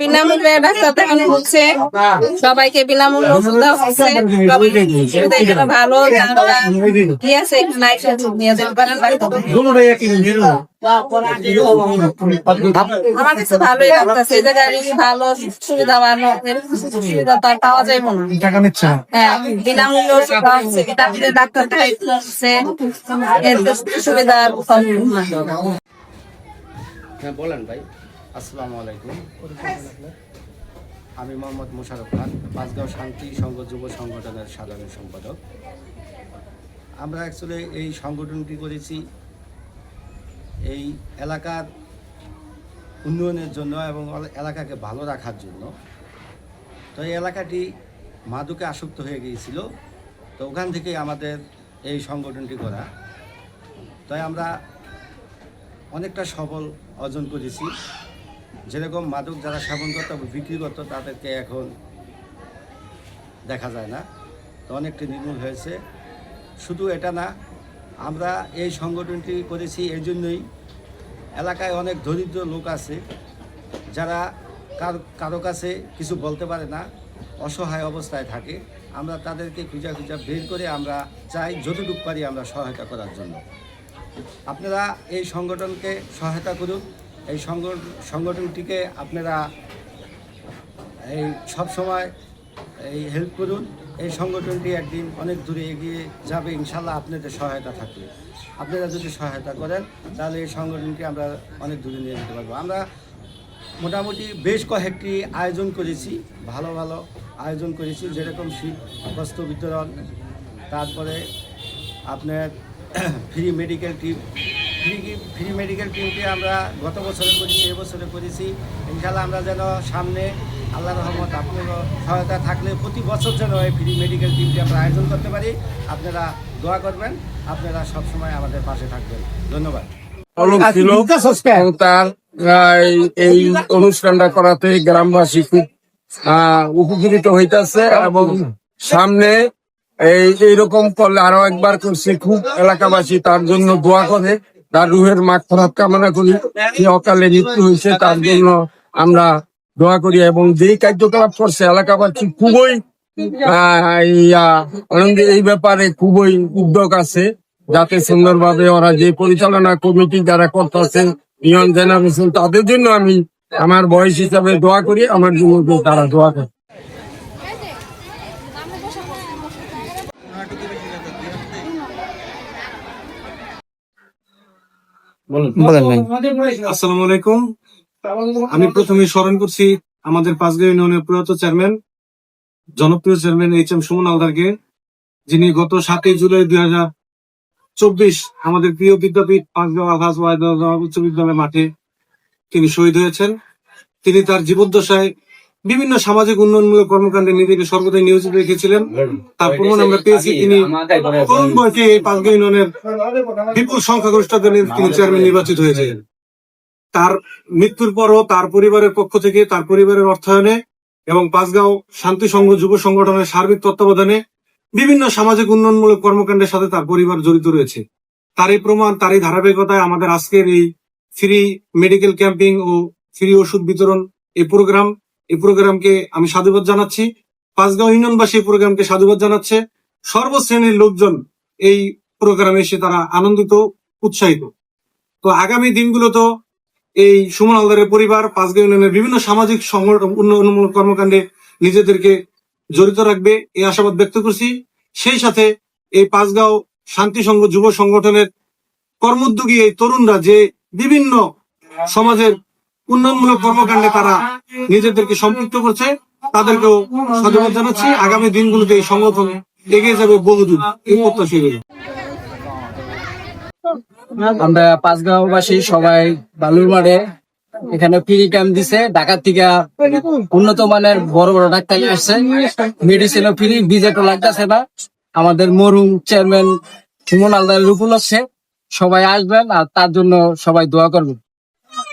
বিনামূল্যে ডাক্তার দেখানো হচ্ছে, সবাইকে বিনামূল্যে ওষুধ দেওয়া হচ্ছে। ভালো কি আছে নিয়ে যেতে পারেন। আমার কাছে ভালোই লাগতেছে, এই জায়গায় ভালো সুবিধা সুবিধা তো পাওয়া যায় মনে হ্যাঁ, বিনামূল্যে ওষুধ দেওয়া হচ্ছে, ডাক্তার দেখাইতে হচ্ছে, সুবিধা। হ্যাঁ বলেন ভাই। আসসালামু আলাইকুম, আমি মোহাম্মদ মোশাররফ খান, পাঁচগাঁও শান্তি সংঘ যুব সংগঠনের সাধারণ সম্পাদক। আমরা অ্যাকচুয়ালি এই সংগঠনটি করেছি এই এলাকার উন্নয়নের জন্য এবং এলাকাকে ভালো রাখার জন্য। তো এই এলাকাটি মাদকে আসক্ত হয়ে গিয়েছিল, তো ওখান থেকেই আমাদের এই সংগঠনটি করা। তাই আমরা অনেকটা সফল অর্জন করেছি। যেরকম মাদক যারা সেবন করত বিক্রি করতো তাদেরকে এখন দেখা যায় না, তো অনেকটা নির্মূল হয়েছে। শুধু এটা না, আমরা এই সংগঠনটি করেছি এই জন্যই, এলাকায় অনেক দরিদ্র লোক আছে যারা কারো কাছে কিছু বলতে পারে না, অসহায় অবস্থায় থাকে। আমরা তাদেরকে খুঁজা বের করে আমরা চাই যতটুকু পারি আমরা সহায়তা করার জন্য। আপনারা এই সংগঠনকে সহায়তা করুন, এই সংগঠনটিকে আপনারা এই সবসময় এই হেল্প করুন। এই সংগঠনটি একদিন অনেক দূরে এগিয়ে যাবে ইনশাল্লাহ, আপনাদের সহায়তা থাকলে। আপনারা যদি সহায়তা করেন তাহলে এই সংগঠনটি আমরা অনেক দূরে নিয়ে যেতে পারবো। আমরা মোটামুটি বেশ কয়েকটি আয়োজন করেছি, ভালো ভালো আয়োজন করেছি, যেরকম শীত বস্ত্র বিতরণ, তারপরে আপনার ফ্রি মেডিকেল টিমটি আমরা গত বছরে করেছি, এবছরে করেছি। ইনশাআল্লাহ আমরা যেন সামনে আল্লাহ রহমত আপনারও সহায়তা থাকলে প্রতি বছর যেন এই ফ্রি মেডিকেল টিমটি আমরা আয়োজন করতে পারি। আপনারা দোয়া করবেন, আপনারা সবসময় আমাদের পাশে থাকবেন। ধন্যবাদ। এই অনুষ্ঠানটা করাতে গ্রামবাসী খুব উপকৃত হইতেছে এবং সামনে এইরকম করলে আরো একবার করছে, খুব এলাকাবাসী তার জন্য দোয়া করে, তার রুহের মাগফিরাত কামনা করি। যে অকালে মৃত্যু হয়েছে তার জন্য আমরা দোয়া করি, এবং যেই কার্যকলাপ করছে এলাকাবাসী খুবই এই ব্যাপারে খুবই উদ্যোগ আছে, যাতে সুন্দরভাবে ওরা যে পরিচালনা কমিটি যারা করতেছে ইয়ং জেনারেশন, তাদের জন্য আমি আমার বয়স হিসাবে দোয়া করি, আমার জন্য তারা দোয়া করে। আসসালামু আলাইকুম। আমি প্রথমে স্মরণ করছি আমাদের পাঁচগাঁও ইউনিয়নের প্রয়াত চেয়ারম্যান, জনপ্রিয় চেয়ারম্যান এইচ.এম. সুমন হালদারকে, যিনি গত 7 জুলাই 2024 আমাদের প্রিয় বিদ্যাপীঠ পাঁচগাঁও আলহাজ ওয়াহিদ উচ্চ বিদ্যালয় মাঠে তিনি শহীদ হয়েছেন। তিনি তার জীবদ্দশায় বিভিন্ন সামাজিক উন্নয়নমূলক কর্মকাণ্ডে নিজেকে সর্বদাই নিয়োজিত রেখেছিলেন। তার প্রমাণ আমরা পেয়েছি, তিনি তরুণ বয়সে এই পাঁচগাঁও ইউনিয়নের বিপুল সংখ্যাগরিষ্ঠতা নিয়ে তিনি চেয়ারম্যান নির্বাচিত হয়েছিলেন। তার মৃত্যুর পরও তার পরিবারের পক্ষ থেকে, তার পরিবারের অর্থায়নে এবং পাঁচগাঁও শান্তি সংঘ যুব সংগঠনের সার্বিক তত্ত্বাবধানে বিভিন্ন সামাজিক উন্নয়নমূলক কর্মকাণ্ডের সাথে তার পরিবার জড়িত রয়েছে। তার এই প্রমাণ, তার এই ধারাবাহিকতায় আমাদের আজকের এই ফ্রি মেডিকেল ক্যাম্পিং ও ফ্রি ওষুধ বিতরণ এই প্রোগ্রামকে আমি সাধুবাদ জানাচ্ছি। পাঁচগাঁও ইউনিয়নবাসী এই প্রোগ্রামকে সাধুবাদ জানাচ্ছে। সর্বশ্রেণীর লোকজন এই প্রোগ্রামে এসে তারা আনন্দিত, উৎসাহিত। তো আগামী দিনগুলো তো এই সুমন হালদারের পরিবার পাঁচগাঁও ইউনিয়নের বিভিন্ন সামাজিক উন্নয়নমূলক কর্মকাণ্ডে নিজেদেরকে জড়িত রাখবে, এই আশাবাদ ব্যক্ত করছি। সেই সাথে এই পাঁচগাঁও শান্তি সংঘ যুব সংগঠনের কর্মোদ্যোগী এই তরুণরা যে বিভিন্ন সমাজের উন্নয়নমূলক কর্মকাণ্ডে তারা নিজেদেরকে সম্পৃক্ত করছে, তাদেরকেও সাধুবাদ জানাচ্ছি। আগামী দিনগুলোতে এই সংগঠন এগিয়ে যাবে বহুদূর, এই প্রত্যাশা করি। আমরা পাঁচগাঁওবাসী সবাই বালুর মাঠে এখানে ফ্রি ক্যাম্প দিছে, ঢাকার থেকে উন্নত মানের বড় বড় ডাক্তার আসছে, মেডিসিনও ফ্রি, ভিজিটও লাগতেছে না। আমাদের মরুম চেয়ারম্যান সুমন হালদারের উপলক্ষে সবাই আসবেন আর তার জন্য সবাই দোয়া করবেন।